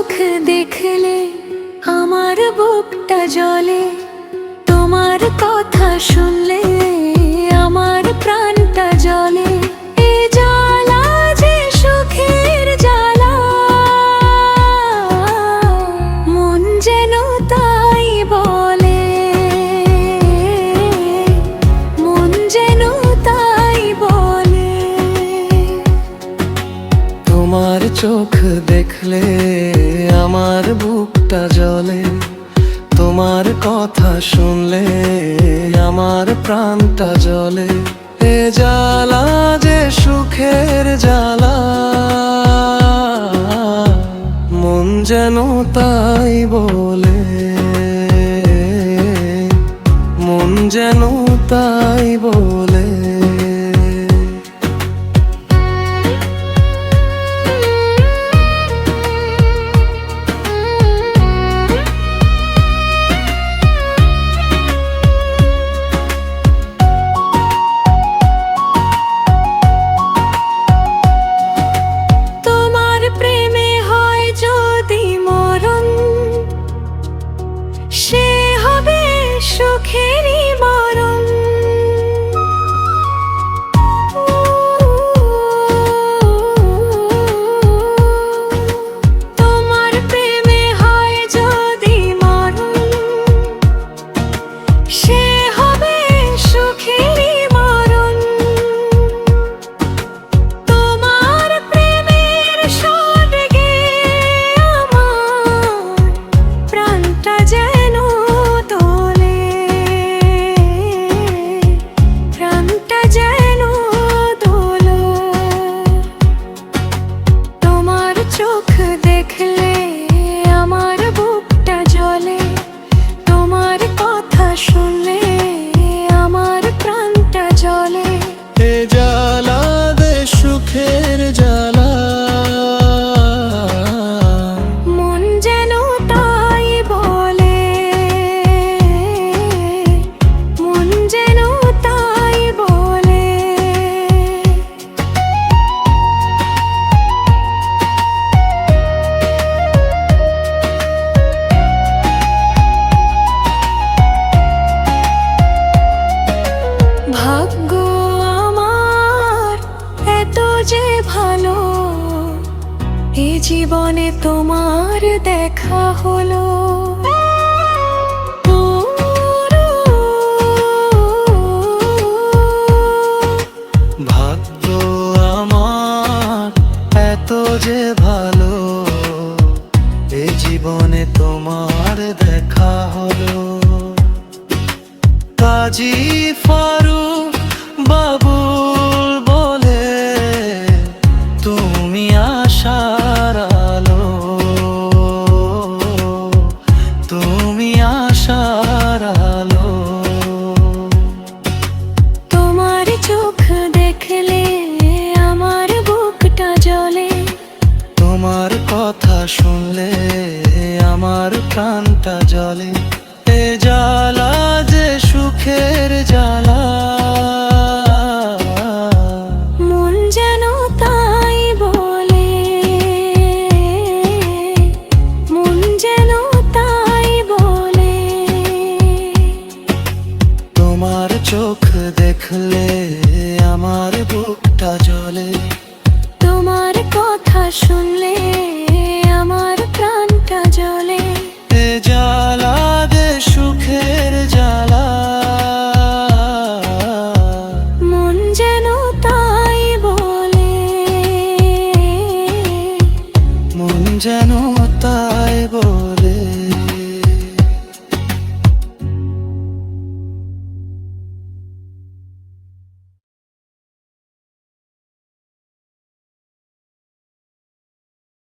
চোখ দেখলে আমার বুকটা জ্বলে, তোমার কথা শুনলে আমার প্রাণটা জ্বলে। এ জ্বালা যে সুখের জ্বালা, মন যেন তাই বলে, মন যেন তাই বলে। তোমার চোখ দেখলে আমার বুকটা জ্বলে, তোমার কথা শুনলে আমার প্রাণটা জ্বলে। এ জ্বালা যে সুখের জ্বালা, মন যেন তাই বলে, মন যেন তাই বলে। সুখেরই মরণ, তোমার প্রেমে হয় যদি মরণ, সে হবে সুখেরই মরণ। তোমার প্রেমের স্বর্গে আমার প্রাণটা যেন তোলে, প্রাণটা যেন তোলো। তোমার চোখ দেখলে আমার বুকটা জ্বলে, তোমার কথা শুনলে আমার প্রাণটা জ্বলে। এ জ্বালা দে সুখের জ্বালা, মন যেন তাই বলে, মন যেন তাই বলে। ভাগ্য আমার এত যে ভালো, এ জীবনে তোমার দেখা হলো। ভাগ্য আমার এত যে ভালো, এ জীবনে তোমার দেখা হলো। কাজী ফারুক বাবুল বলে তুমি আশার আলো, তুমি আশার আলো। তোমার চোখ দেখলে আমার বুকটা জ্বলে, তোমার কথা শুনলে আমার প্রাণটা জ্বলে। এ জ্বালা যে সুখের জ্বালা, মন যেন তাই বলে, মন যেন তাই বলে। তোমার চোখ দেখলে আমার বুকটা জ্বলে, তোমার কথা শুনলে